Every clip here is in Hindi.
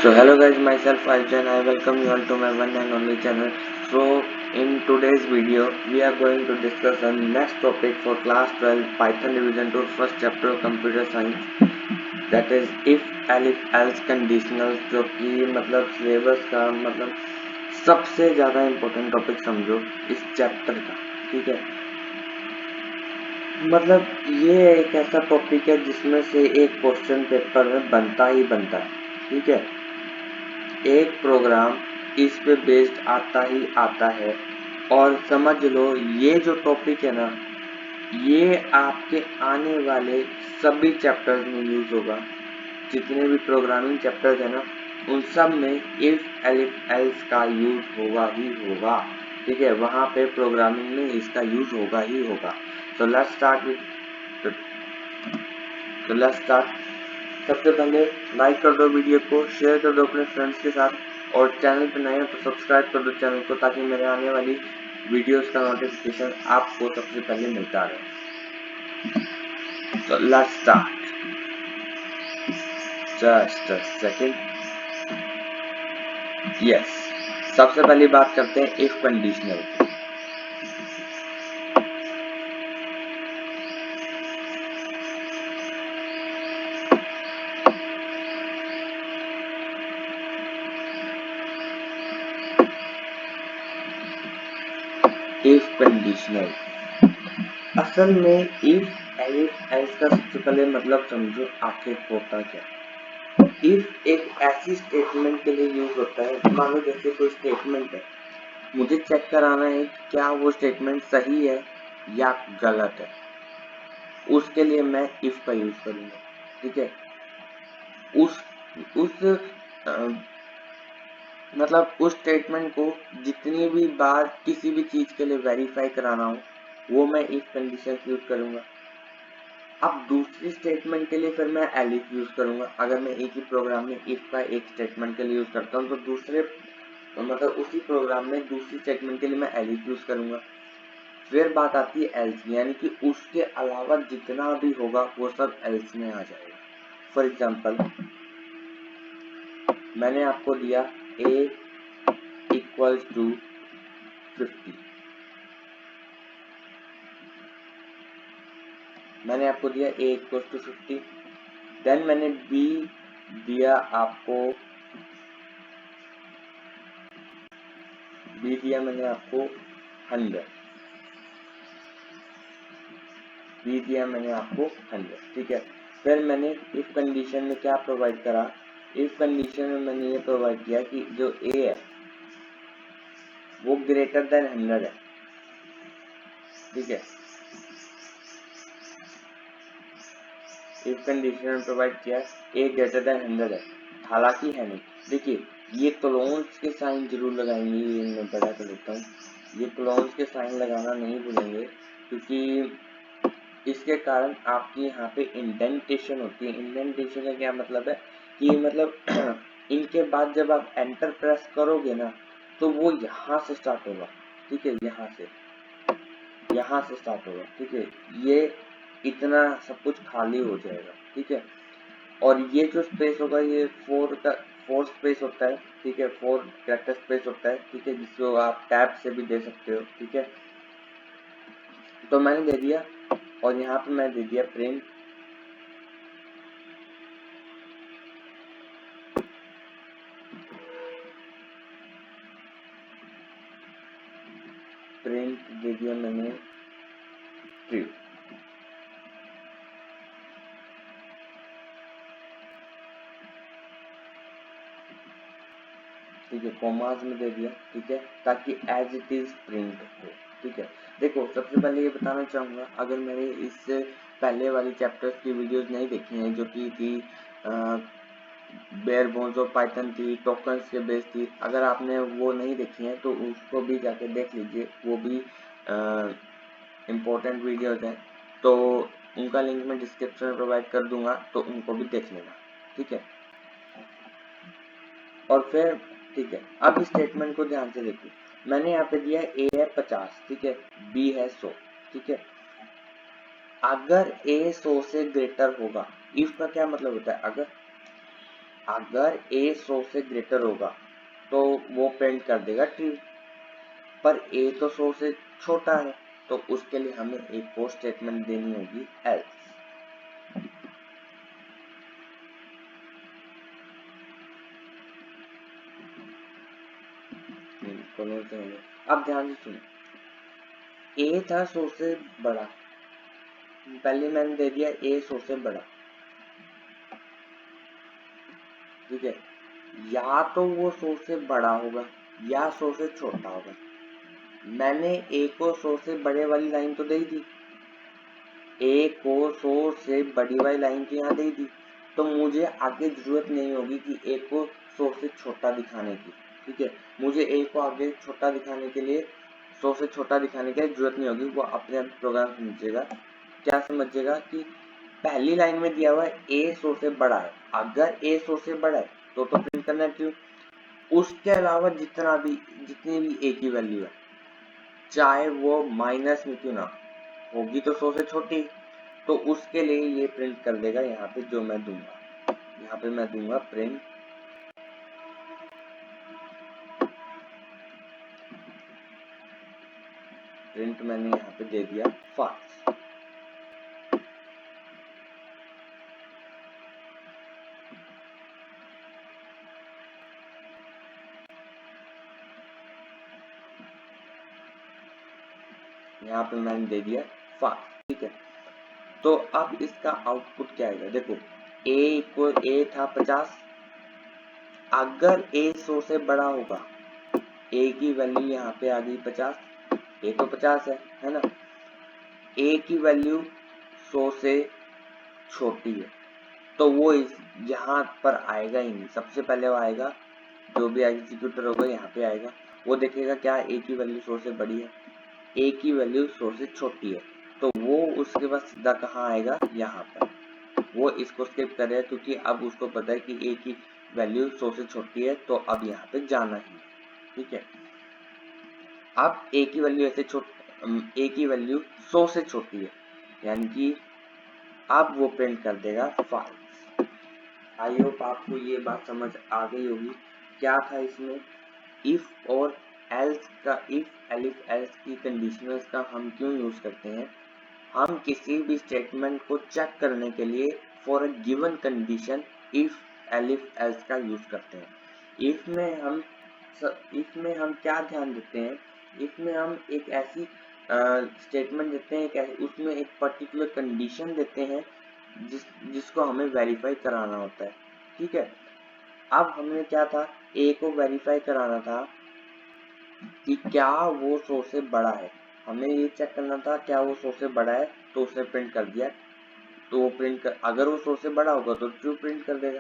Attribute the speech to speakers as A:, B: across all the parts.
A: So hello guys, myself Arjun. I welcome you all to my one and only channel. So in today's video, we are going to discuss the next topic for class 12 Python Division 2 first chapter of Computer Science. That is if else conditional, जो कि मतलब सिलेबस का मतलब सबसे ज़्यादा इम्पोर्टेंट टॉपिक समझो इस चैप्टर का, ठीक है। मतलब ये एक ऐसा टॉपिक है जिसमें से एक क्वेश्चन पेपर में बनता ही बनता है, ठीक है। एक प्रोग्राम इस पे बेस्ड आता ही आता है और समझ लो ये जो टॉपिक है ना, ये आपके आने वाले सभी चैप्टर्स में यूज होगा। जितने भी प्रोग्रामिंग चैप्टर्स है ना, उन सब में इफ एल्स का यूज होगा ही होगा, ठीक है। वहाँ पे प्रोग्रामिंग में इसका यूज होगा ही होगा। तो लेट्स स्टार्ट। सबसे पहले लाइक कर दो वीडियो को, शेयर कर दो अपने फ्रेंड्स के साथ, और चैनल पर नए हो तो सब्सक्राइब कर दो चैनल को, ताकि मेरे आने वाली वीडियोस का नोटिफिकेशन आपको सबसे पहले मिलता रहे। तो let's start. Just a second. Yes, सबसे पहली बात करते हैं इफ कंडीशनल। इफ कंडीशनल असल में इफ एल्स का सबसे पहले मतलब समझो आखिर होता क्या। इफ एक ऐसी स्टेटमेंट के लिए यूज होता है, मान लो जैसे कोई स्टेटमेंट है, मुझे चेक कराना है क्या वो स्टेटमेंट सही है या गलत है, उसके लिए मैं इफ का यूज करूंगा, ठीक है। उस मतलब उस स्टेटमेंट को जितनी भी बार किसी भी चीज के लिए वेरीफाई कराना हो, वो मैं इफ कंडीशन यूज करूंगा। अब दूसरी स्टेटमेंट के लिए फिर मैं एलिफ यूज करूंगा। अगर मैं एक ही प्रोग्राम में इफ का एक स्टेटमेंट के लिए यूज करता हूँ, तो दूसरे मतलब उसी प्रोग्राम में दूसरी स्टेटमेंट के लिए मैं एलिफ यूज करूंगा। फिर बात आती है एल्स, यानी कि उसके अलावा जितना भी होगा वो सब एल्स में आ जाएगा। फॉर एग्जाम्पल, मैंने आपको दिया a इक्वल्स टू 50, मैंने आपको दिया a इक्वल्स टू 50। देन मैंने b दिया आपको, b दिया मैंने आपको 100, b दिया मैंने आपको 100, ठीक है। फिर मैंने इफ कंडीशन में क्या प्रोवाइड करा, इफ कंडीशन में मैंने ये प्रोवाइड किया कि जो a है वो ग्रेटर देन 100 है, ठीक है। इफ कंडीशन में प्रोवाइड किया a ग्रेटर देन 100 है, हालांकि है नहीं। देखिए ये क्लोन्स के साइन जरूर लगाएंगे, ये मैं बड़ा कर देता हूँ। ये क्लोन्स के साइन लगाना नहीं भूलेंगे, क्योंकि इसके कारण आपकी यहाँ पे इंडेंटेशन होती है। इंडेंटेशन का क्या मतलब है कि मतलब इनके बाद जब आप एंटर प्रेस करोगे ना, तो वो यहाँ से स्टार्ट होगा, ठीक है। यहाँ से स्टार्ट होगा, ठीक है। ये इतना सब कुछ खाली हो जाएगा, ठीक है। और ये जो स्पेस होगा ये 4 स्पेस होता है, ठीक है। 4 कैरेक्टर स्पेस होता है, ठीक है, जिसको आप टैब से भी दे सकते हो, ठीक है। तो मैंने दे दिया, और यहाँ पे मैं दे दिया प्रिंट दे दिया मैंने ट्रू, ठीक है। कॉमास में दे दिया, ठीक है, ताकि एज इट इज प्रिंट हो, ठीक है। देखो सबसे पहले ये बताना चाहूँगा, अगर मैंने इससे पहले वाली चैप्टर्स की वीडियोस नहीं देखी हैं, जो कि थी बेयर बोन्स ऑफ पाइथन थी, टोकन्स के बेस थी, अगर आपने वो नहीं देखी हैं तो उसको भी जाके देख लीजिए, वो भी इम्पोर्टेंट वीडियोस हैं। तो उनका लिंक मैं डिस्क्रिप्शन में प्रोवाइड कर दूंगा, तो उनको भी देख लेना, ठीक है। और फिर ठीक है, अब स्टेटमेंट को ध्यान से देखिए। मैंने यहाँ पे दिया a है 50, ठीक है, b है 100, ठीक है। अगर a 100 से ग्रेटर होगा, इफ का क्या मतलब होता है, अगर a 100 से ग्रेटर होगा तो वो प्रिंट कर देगा ट्रू, पर a तो 100 से छोटा है तो उसके लिए हमें एक और स्टेटमेंट देनी होगी एल्स। अब ध्यान से सुनो, a था 100 से बड़ा, पहले मैंने दे दिया a 100 से बड़ा, ठीक है, या तो वो 100 से बड़ा होगा या 100 से छोटा होगा। मैंने a को 100 से बड़े वाली लाइन तो दे दी, a को 100 से बड़ी वाली लाइन तो यहाँ दे दी, तो मुझे आगे जरूरत नहीं होगी कि a को 100 से छोटा दिखाने की, ठीक है, मुझे a को आगे छोटा दिखाने के लिए 100 से छोटा दिखाने की जरूरत नहीं होगी, वो अपने आप प्रोग्राम समझेगा। क्या समझेगा कि पहली लाइन में दिया हुआ है a 100 से बड़ा है, अगर a 100 से बड़ा है तो प्रिंट करना ट्रू, उसके अलावा जितनी भी a की वैल्यू है चाहे वो माइनस में क्यों ना होगी तो 100 से छोटी, तो उसके लिए ये प्रिंट कर देगा। यहाँ पे जो मैं दूंगा, यहाँ पे मैं दूंगा प्रिंट मैंने यहाँ पे दे दिया फॉल्स। यहाँ पे मैंने दे दिया फॉल्स, ठीक है। तो अब इसका आउटपुट क्या आएगा, देखो a था 50, अगर a 100 से बड़ा होगा, a की वैल्यू यहाँ पे आ गई 50, a तो 50 है ना, a की वैल्यू 100 से छोटी है तो वो यहाँ पर आएगा ही नहीं, सबसे पहले वो आएगा, जो भी एग्जीक्यूटर होगा यहाँ पे आएगा, वो देखेगा क्या a की वैल्यू 100 से बड़ी है, a की वैल्यू 100 से छोटी है, तो वो उसके बाद सीधा कहाँ आएगा, यहाँ पर। वो इसको स्किप करेगा क्योंकि अब उसको पता है कि a की वैल्यू 100 से छोटी है, तो अब यहाँ पे जाना ही, ठीक है। अब a की वैल्यू a की वैल्यू 100 से छोटी है, यानी कि अब वो प्रिंट कर देगा फॉल्स। आई होप आपको ये बात समझ आ गई होगी। क्या था इसमें, इफ और एल्स का, इफ एलिफ एल्स की कंडीशनल्स का हम क्यों यूज करते हैं, हम किसी भी स्टेटमेंट को चेक करने के लिए for a given condition if elif else का यूज करते हैं। इफ में हम क्या ध्यान देते हैं, इफ में हम एक ऐसी स्टेटमेंट देते हैं, उसमें एक पर्टिकुलर कंडीशन देते हैं जिसको हमें वेरीफाई कराना होता है, ठीक है। अब हमने क्या था, ए को वेरीफाई कराना था कि क्या वो 100 से बड़ा है, हमें ये चेक करना था क्या वो 100 से बड़ा है, तो उसने प्रिंट कर दिया, तो वो अगर वो 100 से बड़ा होगा तो ट्रू प्रिंट कर देगा,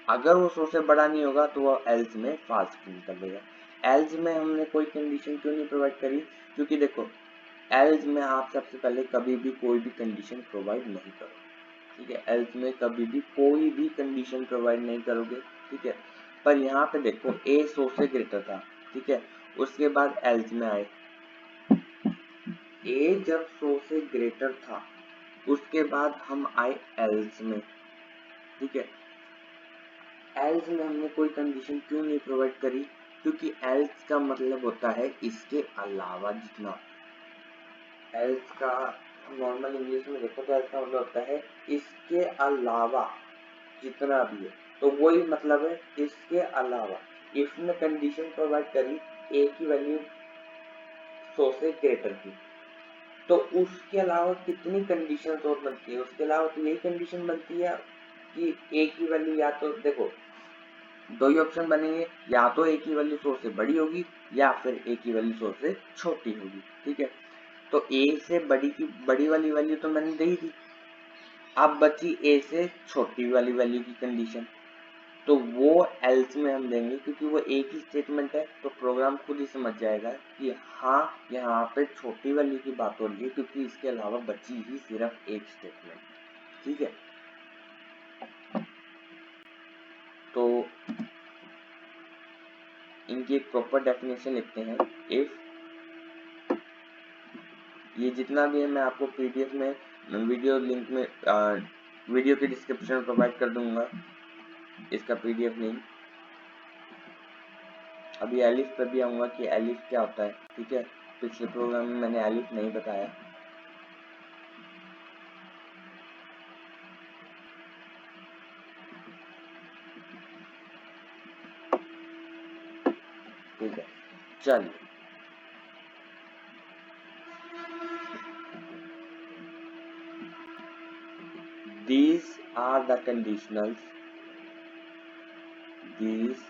A: अगर वो 100 से बड़ा नहीं होगा तो वो एल्स में फॉल्स प्रिंट कर देगा। एल्स में हमने कोई कंडीशन क्यों नहीं प्रोवाइड करी, क्योंकि देखो एल्स में आप सबसे पहले कभी भी कोई भी कंडीशन प्रोवाइड नहीं करो, ठीक है, एल्स में कभी भी कोई भी कंडीशन प्रोवाइड नहीं करोगे, ठीक है। पर यहाँ पे देखो a 100 से ग्रेटर था, ठीक है, उसके बाद एल्स में आए, a जब 100 से ग्रेटर था उसके बाद हम आए एल्स में, ठीक है। एल्स में हमने कोई कंडीशन क्यों नहीं प्रोवाइड करी, क्योंकि एल्स का मतलब होता है इसके अलावा जितना, एल्स का नॉर्मल इंग्लिश में देखो तो एल्स का मतलब होता है इसके अलावा जितना भी है, तो वही मतलब है इसके अलावा। इफ में कंडीशन प्रोवाइड करी a की वैल्यू 100 से ग्रेटर की, तो उसके अलावा कितनी कंडीशन और बनती है, उसके अलावा तो यही कंडीशन बनती है कि a की वैल्यू, या तो देखो दो ही ऑप्शन बनेंगे, या तो a की वैल्यू 100 से बड़ी होगी या फिर a की वैल्यू 100 से छोटी होगी, ठीक है। तो a से बड़ी वाली वैल्यू तो मैंने दे ही दी, अब बची a से छोटी वाली वैल्यू की कंडीशन, तो वो एल्स में हम देंगे क्योंकि वो एक ही स्टेटमेंट है, तो प्रोग्राम खुद ही समझ जाएगा कि हाँ यहाँ पे छोटी वैल्यू की बात हो रही है क्योंकि इसके अलावा बची ही सिर्फ एक स्टेटमेंट, ठीक है। तो इनकी एक प्रॉपर डेफिनेशन लिखते हैं। इफ ये जितना भी है मैं आपको पीडीएफ में वीडियो लिंक में वीडियो के डिस्क्रिप्शन में प्रोवाइड कर दूंगा। इसका PDF नहीं। अभी एलिफ पे भी आऊंगा कि एलिफ क्या होता है, ठीक है। पिछले प्रोग्राम में मैंने एलिफ नहीं बताया। ठीक है, चलिए। These are the conditionals. These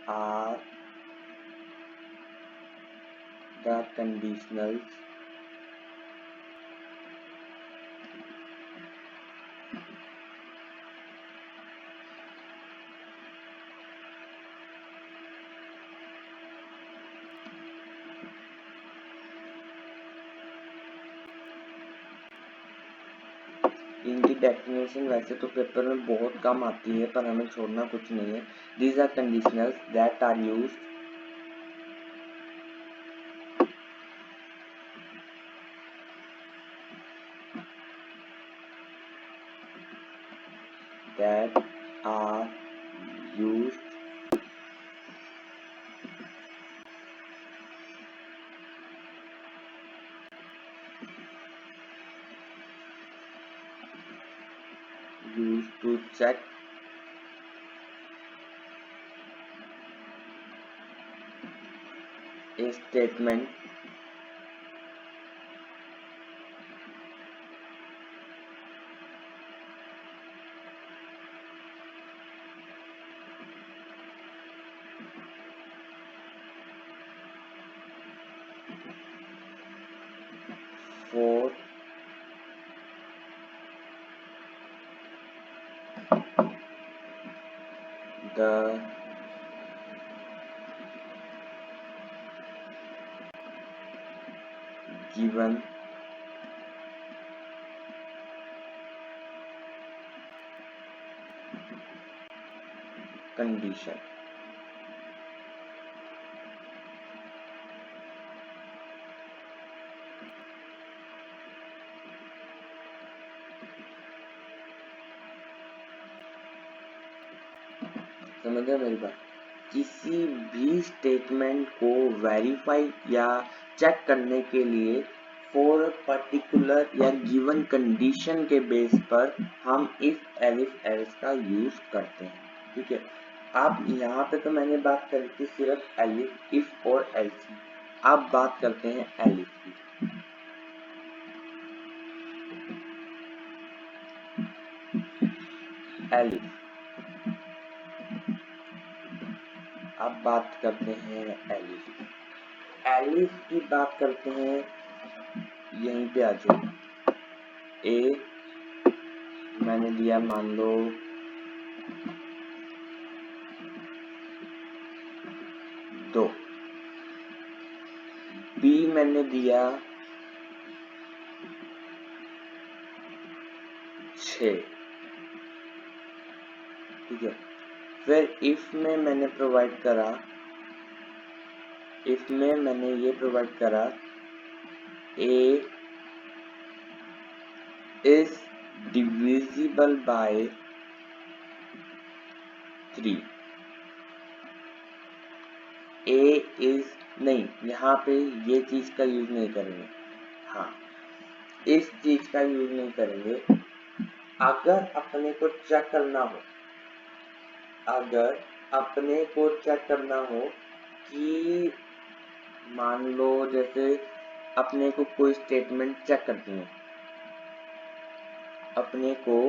A: are the conditionals इनकी डेफिनेशन वैसे तो पेपर में बहुत कम आती है, पर हमें छोड़ना कुछ नहीं है। These are conditionals that are used that are used to check a statement for the given condition। समझ गए मेरी बात? किसी भी स्टेटमेंट को वेरीफाई या चेक करने के लिए फॉर पर्टिकुलर या गिवन कंडीशन के बेस पर हम इफ एलिफ एल्स का यूज करते हैं, ठीक है। अब यहाँ पे तो मैंने बात करी थी सिर्फ एलिफ, इफ और एल्स की। अब बात करते हैं एलिफ की। एलिफ, अब बात करते हैं एलिफ। एलिफ की बात करते हैं, यहीं पे आ जाओ। ए मैंने दिया मान लो 2, बी मैंने दिया 6, ठीक है। फिर इफ में मैंने प्रोवाइड करा, इफ में मैंने ये प्रोवाइड करा A is divisible by 3। A is नहीं, यहाँ पे ये चीज का यूज नहीं करेंगे। हाँ, इस चीज का यूज नहीं करेंगे। अगर अपने को चेक करना हो, अगर अपने को चेक करना हो कि मान लो जैसे अपने को कोई स्टेटमेंट चेक करनी है, अपने को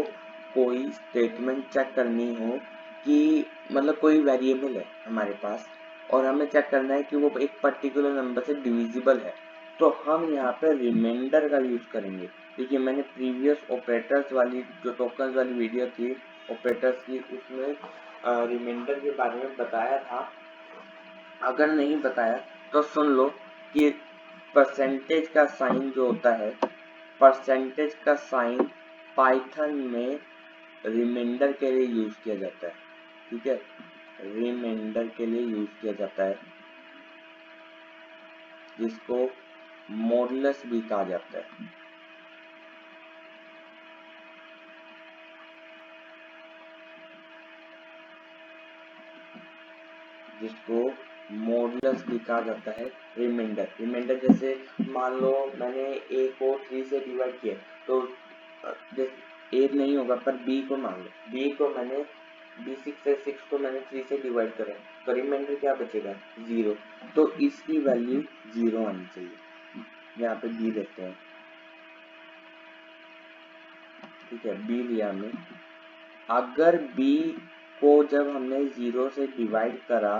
A: कोई स्टेटमेंट चेक करनी हो कि मतलब कोई वेरिएबल है हमारे पास और हमें चेक करना है कि वो एक पर्टिकुलर नंबर से डिविजिबल है, तो हम यहाँ पे रिमाइंडर का यूज करेंगे। देखिए मैंने प्रीवियस ऑपरेटर्स वाली जो टोकन्स वाली वीडियो थी ऑपरेटर्स की, उसमें रिमाइंडर के बारे में बताया था। अगर नहीं बताया तो सुन लो कि परसेंटेज का साइन जो होता है, परसेंटेज का साइन पाइथन में रिमाइंडर के लिए यूज किया जाता है, ठीक है। रिमाइंडर के लिए यूज किया जाता है, जिसको मॉडुलस भी कहा जाता है। जिसको मॉडुलस भी कहा जाता है। रिमाइंडर जैसे मान लो मैंने a को 3 से डिवाइड किया, तो a नहीं होगा पर b को मान लो, b को मैंने b6 से 6 को मैंने 3 से डिवाइड करा, तो रिमाइंडर क्या बचेगा 0, तो इसकी वैल्यू 0 आनी चाहिए। यहाँ पे b लेते हैं, ठीक है, b लिया हमने। अगर b को जब हमने 0 से डिवाइड करा,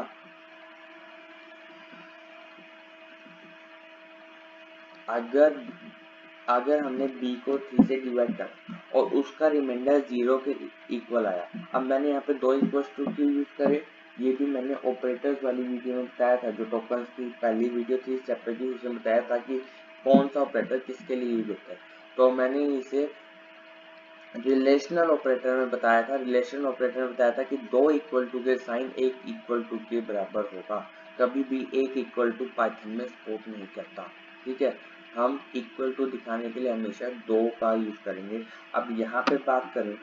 A: अगर हमने b को 3 से डिवाइड करा और उसका रिमाइंडर 0 के इक्वल आया, अब मैंने यहाँ पे 2 इक्वल्स टू क्यों यूज करे, ये भी मैंने ऑपरेटर्स वाली वीडियो में बताया था, जो टोकन्स की पहली वीडियो थी इस चैप्टर की, उसमें बताया था कि कौन सा ऑपरेटर किसके लिए यूज होता है। तो मैंने इसे रिलेशनल ऑपरेटर में बताया था। रिलेशनल ऑपरेटर में बताया था कि 2 इक्वल टू के साइन 1 इक्वल टू के बराबर होगा, कभी भी 1 इक्वल टू पाइथन में सपोर्ट नहीं करता, ठीक है। हम इक्वल टू दिखाने के लिए हमेशा 2 का यूज करेंगे। अब यहाँ पे बात करें,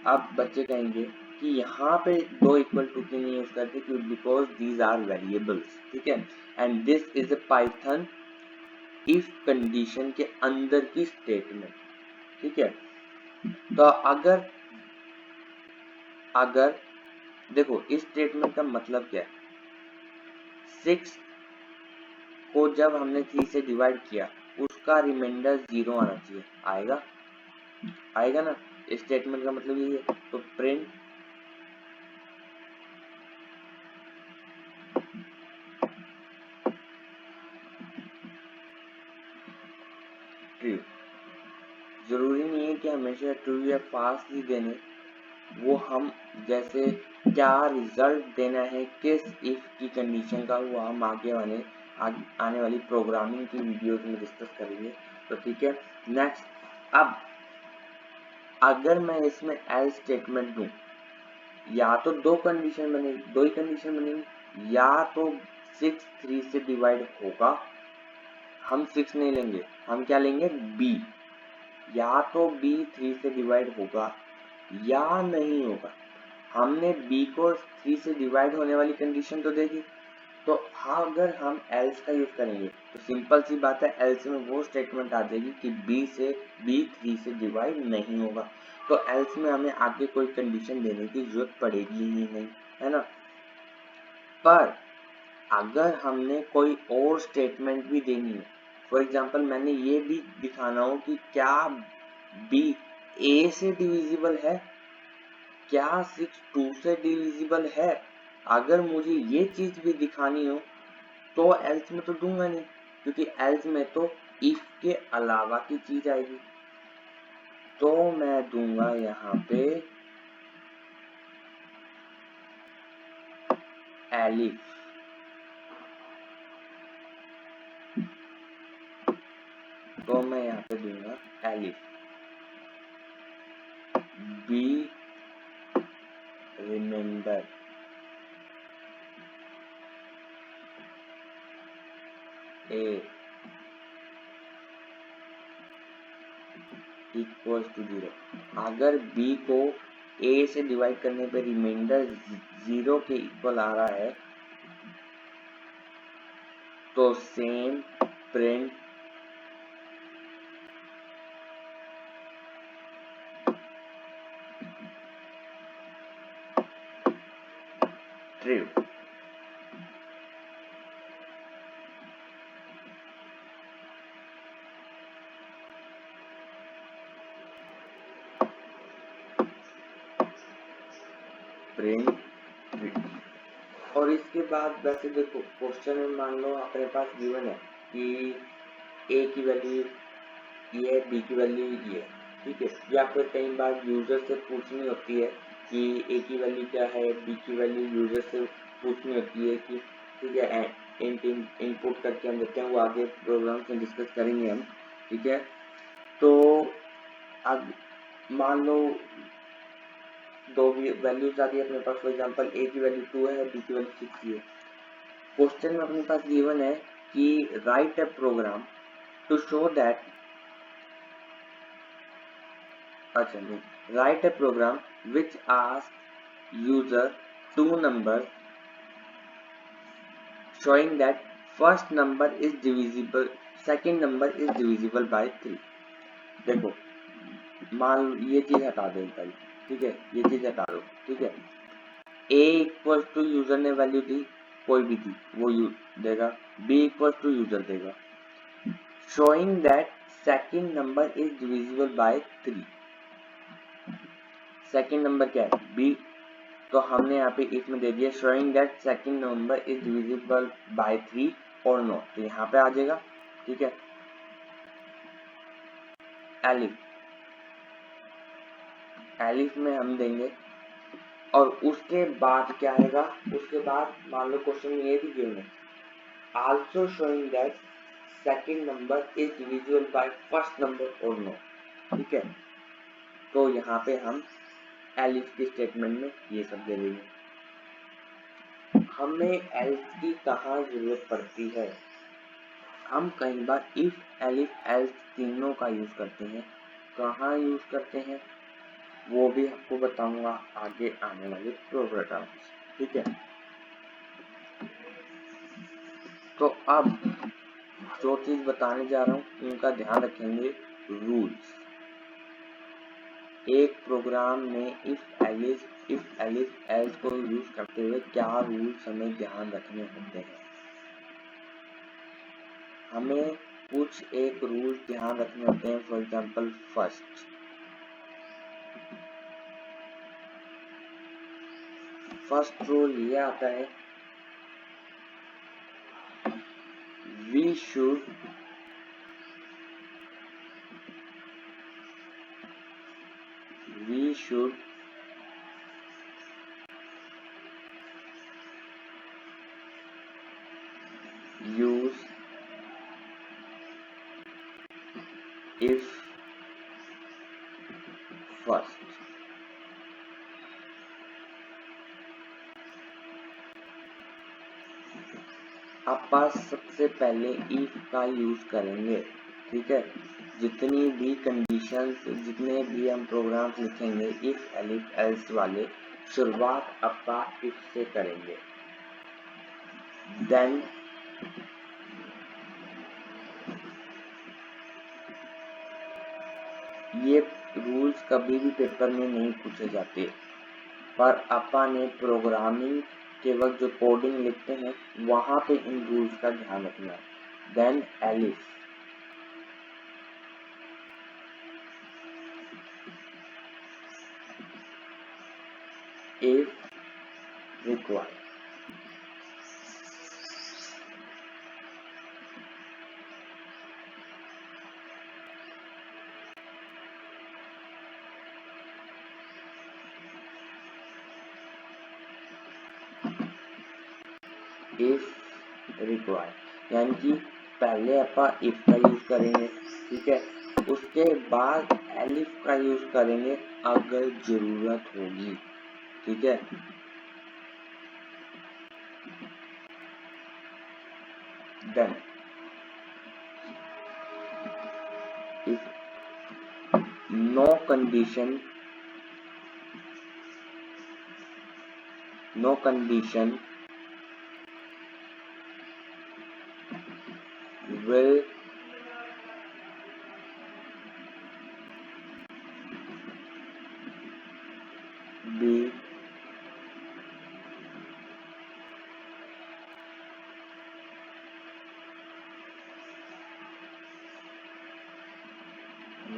A: अब बच्चे कहेंगे कि यहाँ पे 2 इक्वल टू के नहीं यूज करते क्यों, बिकॉज दीज आर वेरिएबल्स, ठीक है, and this is a Python if condition के अंदर की स्टेटमेंट, ठीक है। तो अगर देखो इस स्टेटमेंट का मतलब क्या है, 6 को जब हमने 3 से डिवाइड किया उसका रिमाइंडर 0 आना चाहिए, आएगा ना, इस स्टेटमेंट का मतलब यही है। तो प्रिंट ट्रू, जरूरी नहीं है कि हमेशा ट्रू या फाल्स ही देने, वो हम जैसे क्या रिजल्ट देना है किस इफ की कंडीशन का, वो हम आने वाली प्रोग्रामिंग की वीडियोस में डिस्कस करेंगे। तो ठीक है, नेक्स्ट, अब अगर मैं इसमें एल्स स्टेटमेंट दूं, या तो 2 कंडीशन बनेगी, 2 ही कंडीशन बनेगी, या तो 6 3 से डिवाइड होगा, हम 6 नहीं लेंगे, हम क्या लेंगे b, या तो b 3 से डिवाइड होगा या नहीं होगा। हमने b को 3 से डिवाइड होने वाली कंडीशन तो देखी, तो हाँ, अगर हम एल्स का यूज करेंगे तो सिंपल सी बात है, एल्स में वो स्टेटमेंट आ जाएगी कि b 3 से डिवाइड नहीं होगा, तो एल्स में हमें आगे कोई कंडीशन देने की जरूरत पड़ेगी ही नहीं, है ना। पर अगर हमने कोई और स्टेटमेंट भी देनी है, फॉर एग्जांपल मैंने ये भी दिखाना हो कि क्या b a से डिविजिबल है, क्या 6 2 से डिविजिबल है, अगर मुझे ये चीज भी दिखानी हो तो एल्स में तो दूंगा नहीं, क्योंकि एल्स में तो इफ के अलावा की चीज आएगी, तो मैं दूंगा यहाँ पे एलिफ, तो मैं यहाँ पे दूंगा elif, B remember A equals to 0। अगर b को a से डिवाइड करने पे रिमाइंडर 0 के इक्वल आ रहा है, तो सेम प्रिंट ट्रू। प्रिंट, और इसके बाद वैसे देखो क्वेश्चन में मान लो अपने पास गिवन है कि a की वैल्यू ये, b की वैल्यू ये, ठीक है, ये आपको कई बार यूजर से पूछनी होती है कि a की वैल्यू क्या है, b की वैल्यू यूजर से पूछनी होती है कि, ठीक है, इनपुट करके हम देखते हैं, वो आगे प्रोग्राम में डिस्कस करेंगे हम, ठीक है। तो अब मान लो 2 वैल्यूज आ गई अपने पास, फॉर एग्जांपल a की वैल्यू 2 है, b की वैल्यू 6 है। क्वेश्चन में अपने पास गिवन है कि write a program to show that, अच्छा नहीं, write a program which ask user 2 numbers showing that first number is divisible, second number is divisible by 3। देखो मान लो ये चीज हटा दो पहले, ठीक है, ये चीज हटा दो, ठीक है। a इक्वल टू यूजर ने वैल्यू दी, कोई भी दी वो देगा, b इक्वल टू यूजर देगा, showing that second number is divisible by 3। Second number क्या है, b, तो हमने यहाँ पे इसमें दे दिया showing that second number is divisible by 3 और not, तो यहाँ पे आ जाएगा, ठीक है। एलिफ, एलिफ में हम देंगे और उसके बाद क्या आएगा, उसके बाद मान लो क्वेश्चन में ये भी गिवन है, also showing that second number is divisible by first number और नो, ठीक है। तो यहाँ पे हम एलिफ की स्टेटमेंट में ये सब दे देंगे। हमें एल्स की कहाँ जरूरत पड़ती है, हम कई बार इफ, एलिफ, एल्स तीनों का यूज करते हैं। कहाँ यूज करते हैं वो भी आपको बताऊंगा आगे आने वाले प्रोग्राम, ठीक है। तो अब जो चीज बताने जा रहा हूँ उनका ध्यान रखेंगे, रूल्स। एक प्रोग्राम में इफ एलिफ एल्स को यूज करते हुए क्या रूल्स हमें ध्यान रखने होते हैं। हमें कुछ एक रूल ध्यान रखने होते हैं। फॉर एग्जांपल फर्स्ट रूल ये आता है, we should use if first। अपन सबसे पहले if का यूज करेंगे, ठीक है। जितनी भी कंडीशंस, जितने भी हम प्रोग्राम्स लिखेंगे इफ, एलिफ, एल्स वाले, शुरुआत अपा if से करेंगे। देन ये रूल्स कभी भी पेपर में नहीं पूछे जाते, पर अपन ने प्रोग्रामिंग के वक्त जो कोडिंग लिखते हैं वहां पे इन रूल्स का ध्यान रखना है। Then elif, if required, if required यानी कि पहले अपन इफ का यूज करेंगे, ठीक है, उसके बाद एलिफ का यूज करेंगे अगर जरूरत होगी, ठीक है। Then if no condition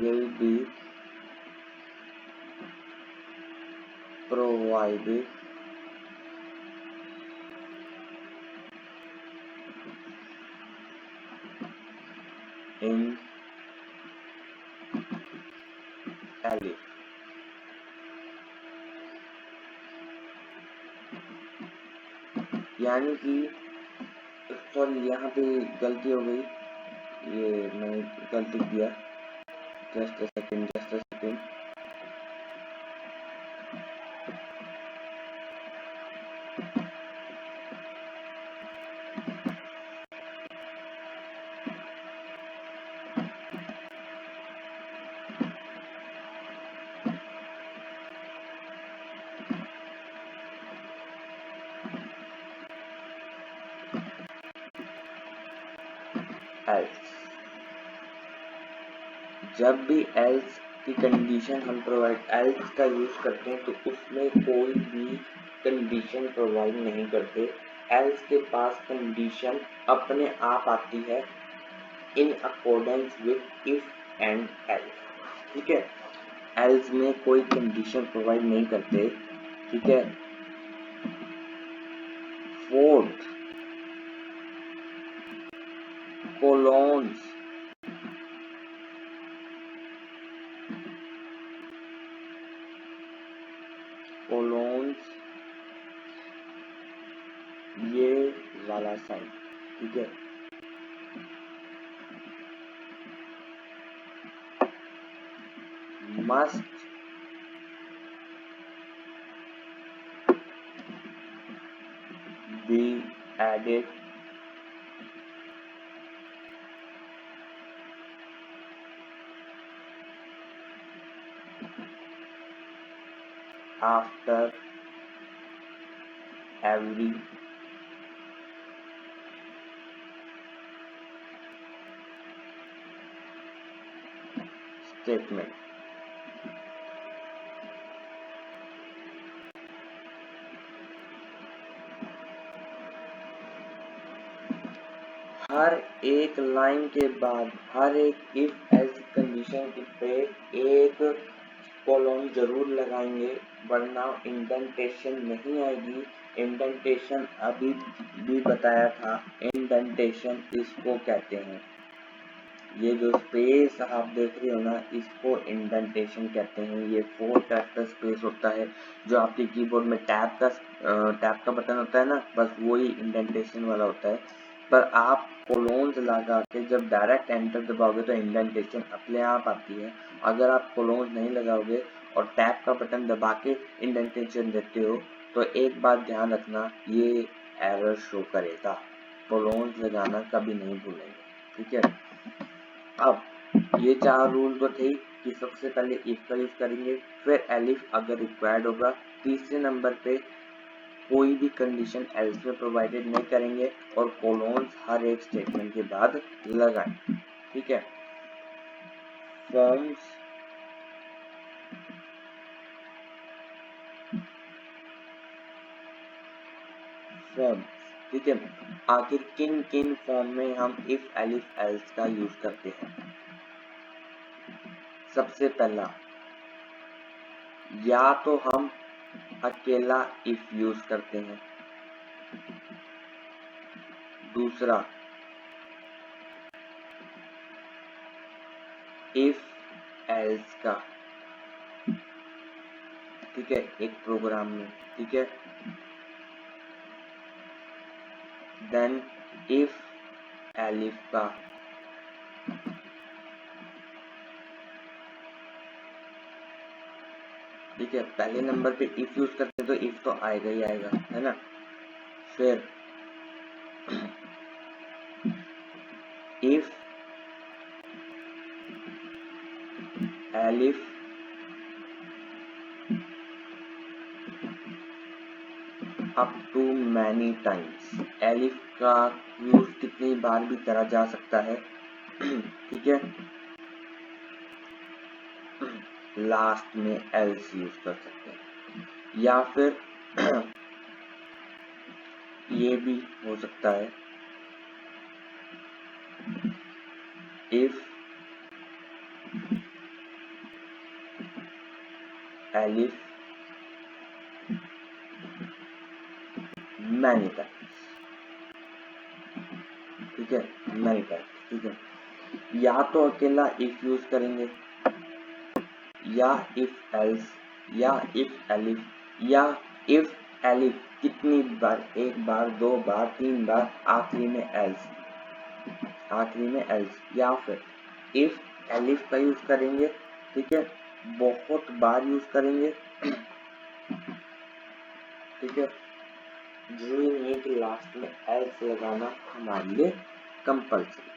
A: will be provided in elif. यानी कि सॉरी यहाँ पे गलती हो गई, ये मैंने गलती किया, जस्ट अ सेकंड। जब भी एल्स की कंडीशन हम प्रोवाइड एल्स का यूज करते हैं तो उसमें कोई भी कंडीशन प्रोवाइड नहीं करते। एल्स के पास कंडीशन अपने आप आती है in accordance with if and else. ठीक है, एल्स में कोई कंडीशन प्रोवाइड नहीं करते। ठीक है, फोर्थ, कोलोन्स, कोलोन्स ये वाला साइन। ठीक है, must be added after every statement। हर एक लाइन के बाद हर एक इफ एल्स कंडीशन पे एक कॉलम जरूर लगाएंगे, वरना इंडेंटेशन नहीं आएगी। इंडेंटेशन अभी भी बताया था, इंडेंटेशन इसको कहते हैं। ये जो स्पेस आप देख रहे हो ना, इसको इंडेंटेशन कहते हैं। ये 4 कैरेक्टर स्पेस होता है जो आपके कीबोर्ड में टैब का बटन होता है ना, बस वही इंडेंटेशन वाला होता है। पर आप कोलोन्स लगा के जब डायरेक्ट एंटर दबाओगे तो इंडेंटेशन अपने आप आती है। अगर आप कोलोन्स नहीं लगाओगे और टैब का बटन दबा के इंडेंटेशन देते हो तो एक बात ध्यान रखना, ये एरर शो करेगा। कोलोन्स लगाना कभी नहीं भूलेंगे। ठीक है, अब ये 4 रूल तो थे कि सबसे पहले इफ का यूज करेंगे, फिर एलिफ अगर रिक्वायर्ड होगा। तीसरे नंबर पे कोई भी कंडीशन एल्स में प्रोवाइडेड नहीं करेंगे और कोलोन्स हर एक स्टेटमेंट के बाद लगाएं। ठीक है, फॉर्म्स ठीक है, आखिर किन किन फॉर्म में हम इफ एलिफ एल्स का यूज करते हैं। सबसे पहला, या तो हम अकेला इफ यूज करते हैं। दूसरा, इफ एल्स का, ठीक है, एक प्रोग्राम में। ठीक है, देन इफ एलिफ का, ठीक है, पहले नंबर पे इफ यूज करते हैं तो इफ तो आएगा ही आएगा, है ना। फिर if elif up to many times, elif का यूज कितनी बार भी करा जा सकता है। ठीक है, लास्ट में एल्स यूज कर सकते हैं, या फिर ये भी हो सकता है, इफ एलिफ मैनी टाइम्स। ठीक है, मैनी टाइम्स। ठीक है, या तो अकेला इफ यूज करेंगे, या इफ एल्स, या इफ एलिफ, या इफ एलिफ कितनी बार, एक बार, 2 बार, 3 बार, आखिरी में एल्स, आखिरी में एल्स, या फिर इफ एलिफ का यूज करेंगे। ठीक है, बहुत बार यूज करेंगे। ठीक है, जरूरी नहीं है कि लास्ट में एल्स लगाना हमारे लिए कंपल्सरी।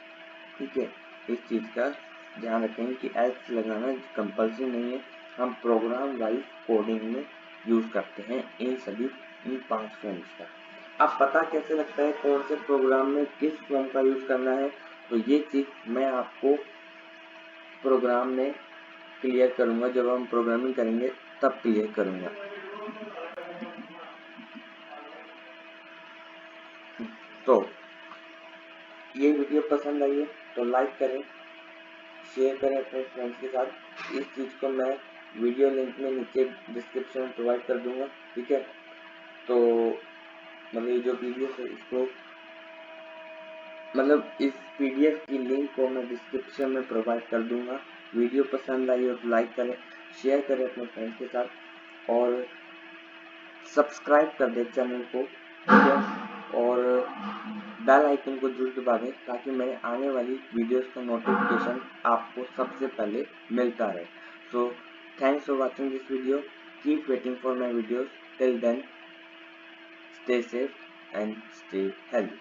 A: ठीक है, इस चीज का ध्यान रखेंगे कि एल्स लगाना कंपल्सरी नहीं है। हम प्रोग्राम वाइज कोडिंग में यूज करते हैं इन 5 फॉर्म्स का। अब पता कैसे लगता है कौन से प्रोग्राम में किस फॉर्म का यूज करना है, तो ये चीज मैं आपको प्रोग्राम में क्लियर करूँगा, जब हम प्रोग्रामिंग करेंगे तब क्लियर करूँगा। तो ये वीडियो पसंद आई है तो लाइक करें, शेयर करें अपने फ्रेंड्स के साथ। इस चीज़ को मैं वीडियो लिंक में नीचे डिस्क्रिप्शन में प्रोवाइड कर दूंगा, ठीक है। तो मतलब ये जो पीडीएफ है इसको, मतलब इस पीडीएफ की लिंक को मैं डिस्क्रिप्शन में प्रोवाइड कर दूंगा। वीडियो पसंद आई हो तो लाइक करें, शेयर करें अपने फ्रेंड्स के साथ और सब्सक्राइब कर दें चैनल को, ठीक है। और बेल आइकन को जरूर दबा दें ताकि मेरे आने वाली वीडियोस का नोटिफिकेशन आपको सबसे पहले मिलता रहे। So thanks for watching this video, keep waiting for my videos, till then stay safe and stay healthy.